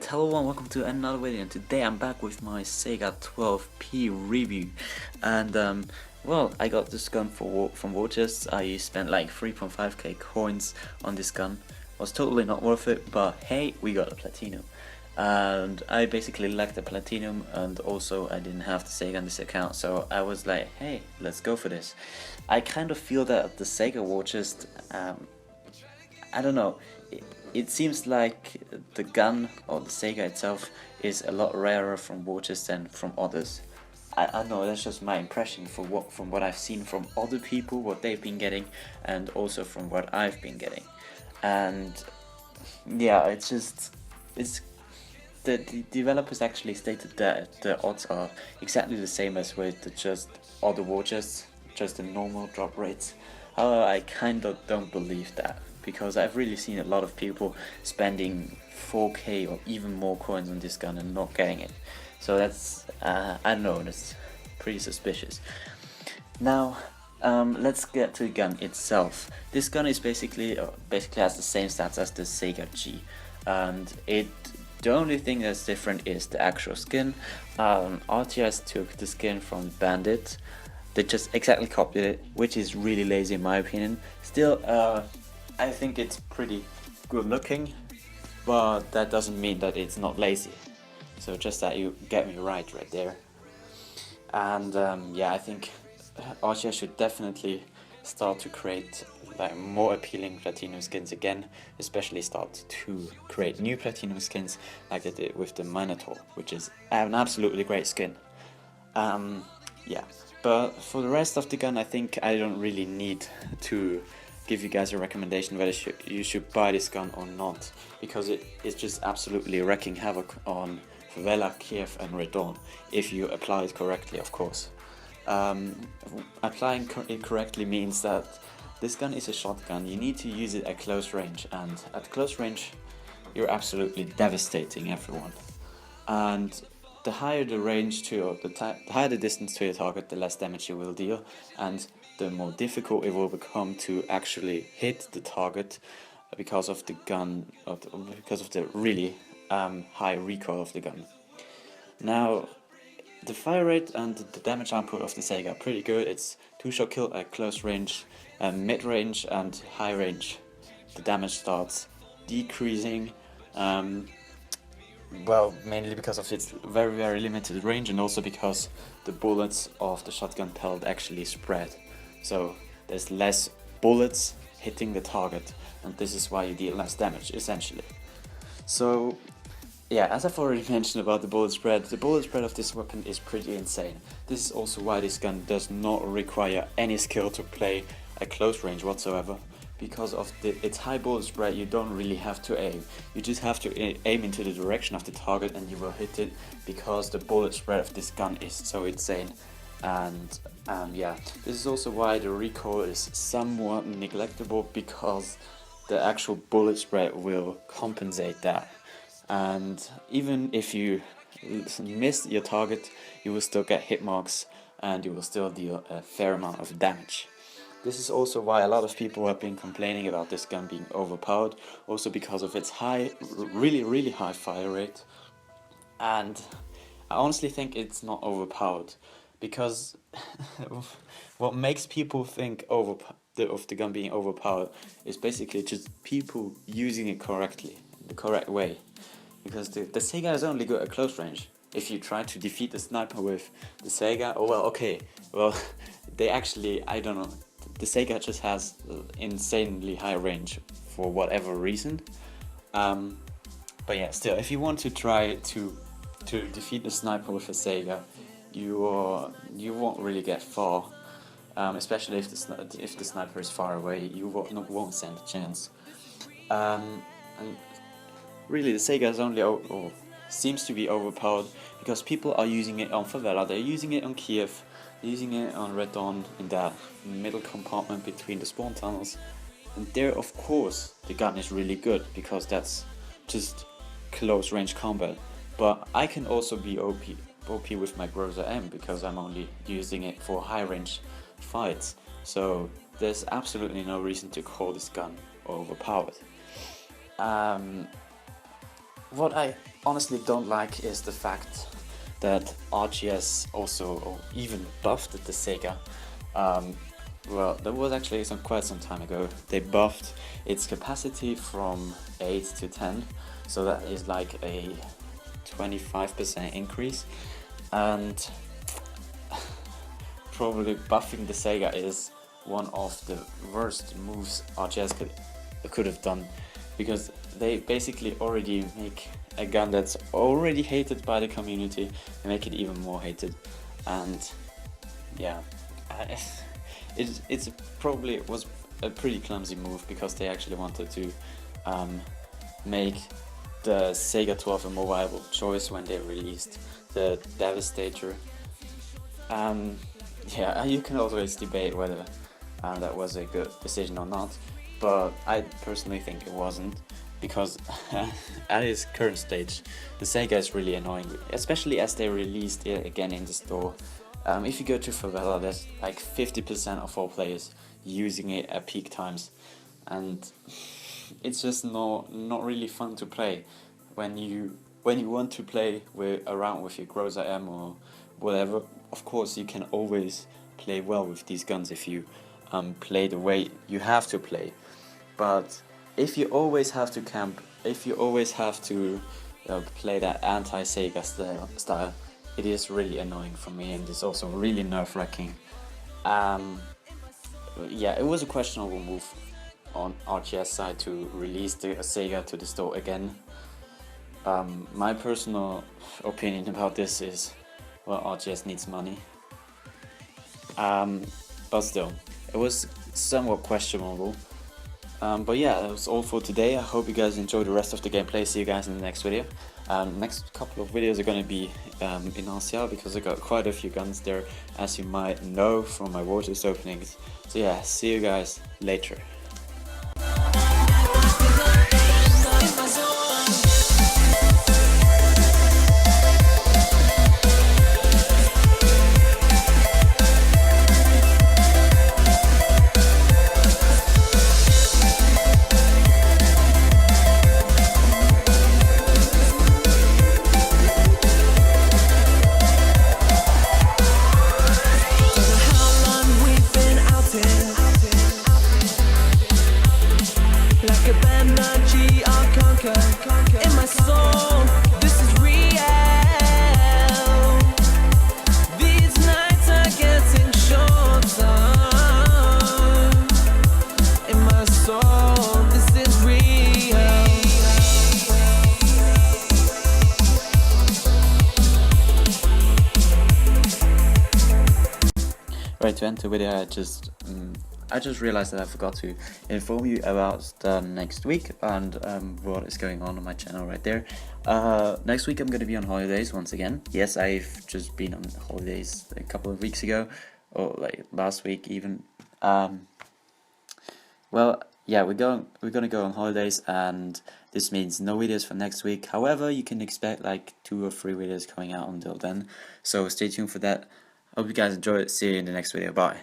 Alright, hello everyone, welcome to another video, and today I'm back with my Saiga-12 review. And well, I got this gun from War Chest. I spent like 3.5k coins on this gun. Was totally not worth it, but hey, we got a platinum. And I basically lacked the platinum, and also I didn't have the Saiga on this account, so I was like, hey, let's go for this. I kind of feel that the Saiga War Chest, I don't know, it seems like the gun or the Saiga itself is a lot rarer from War Chest than from others. I don't know, that's just my impression from what I've seen from other people, what they've been getting, and also from what I've been getting. And yeah, the developers actually stated that the odds are exactly the same as with the just other War Chests, just the normal drop rates. However, I kind of don't believe that, because I've really seen a lot of people spending 4k or even more coins on this gun and not getting it. So that's, I don't know, that's pretty suspicious. Now, let's get to the gun itself. This gun is basically has the same stats as the Saiga G, and the only thing that's different is the actual skin. RCF took the skin from Bandit. They just exactly copied it, which is really lazy in my opinion. Still, I think it's pretty good looking, but that doesn't mean that it's not lazy. So just that you get me right there. And yeah, I think RCF should definitely start to create like more appealing platinum skins again, especially start to create new platinum skins like they did with the Minotaur, which is an absolutely great skin. Yeah, but for the rest of the gun, I think I don't really need to give you guys a recommendation whether you should buy this gun or not, because it is just absolutely wreaking havoc on Favela, Kiev and Redon, if you apply it correctly, of course. Applying it correctly means that this gun is a shotgun. You need to use it at close range, and at close range you're absolutely devastating everyone. And the higher the range to, or the higher the distance to your target, the less damage you will deal, and the more difficult it will become to actually hit the target because of the gun, because of the really high recoil of the gun. Now, the fire rate and the damage output of the Saiga are pretty good. It's 2-shot kill at close range, mid-range and high range. The damage starts decreasing, well, mainly because of its very limited range, and also because the bullets of the shotgun pellet actually spread. So there's less bullets hitting the target, and this is why you deal less damage, essentially. So yeah, as I've already mentioned about the bullet spread of this weapon is pretty insane. This is also why this gun does not require any skill to play at close range whatsoever. Because of its high bullet spread, you don't really have to aim. You just have to aim into the direction of the target and you will hit it, because the bullet spread of this gun is so insane. And yeah, this is also why the recoil is somewhat neglectable, because the actual bullet spread will compensate that. And even if you miss your target, you will still get hit marks and you will still deal a fair amount of damage. This is also why a lot of people have been complaining about this gun being overpowered, also because of its really high fire rate. And I honestly think it's not overpowered, because what makes people think of the gun being overpowered is basically just people using it correctly, the correct way. Because the Saiga is only good at close range. If you try to defeat the sniper with the Saiga, oh well, okay, well, they actually, I don't know, the Saiga just has insanely high range for whatever reason. But yeah, still, if you want to try to defeat the sniper with a Saiga, you won't really get far. Especially if the sniper is far away, you won't stand a chance. And really, the Saiga is only seems to be overpowered because people are using it on Favela, they're using it on Kiev, they're using it on Redon, in that middle compartment between the spawn tunnels. And there, of course, the gun is really good, because that's just close range combat. But I can also be OP with my Groza M, because I'm only using it for high range fights. So there's absolutely no reason to call this gun overpowered. What I honestly don't like is the fact that RGS also or even buffed the Sega. Well, that was actually quite some time ago. They buffed its capacity from 8 to 10, so that is like a 25% increase, and probably buffing the Sega is one of the worst moves RGS could have done, because they basically already make a gun that's already hated by the community and make it even more hated. And yeah, it's probably was a pretty clumsy move, because they actually wanted to make the Saiga-12 a more viable choice when they released the Devastator. Yeah, you can always debate whether that was a good decision or not, but I personally think it wasn't, because at its current stage the Sega is really annoying, especially as they released it again in the store. If you go to Favela, there's like 50% of all players using it at peak times, and it's just not really fun to play when you want to play around with your Groza M or whatever. Of course, you can always play well with these guns if you play the way you have to play, but if you always have to camp, if you always have to play that anti-Sega style, it is really annoying for me, and it's also really nerve-wracking. Yeah, it was a questionable move on RGS side to release the Sega to the store again. My personal opinion about this is, well, RGS needs money. But still, it was somewhat questionable. But yeah, that was all for today. I hope you guys enjoyed the rest of the gameplay. See you guys in the next video. Next couple of videos are going to be in RCF, because I got quite a few guns there, as you might know from my Waters openings. So yeah, see you guys later. In my soul, this is real. These nights are getting shorter. In my soul, this is real. Right, to end the video, I just realized that I forgot to inform you about the next week and what is going on my channel right there. Next week I'm going to be on holidays once again. Yes, I've just been on holidays a couple of weeks ago, or like last week even. Well, yeah, we're gonna go on holidays, and this means no videos for next week. However, you can expect like 2 or 3 videos coming out until then, so stay tuned for that. Hope you guys enjoy it. See you in the next video. Bye.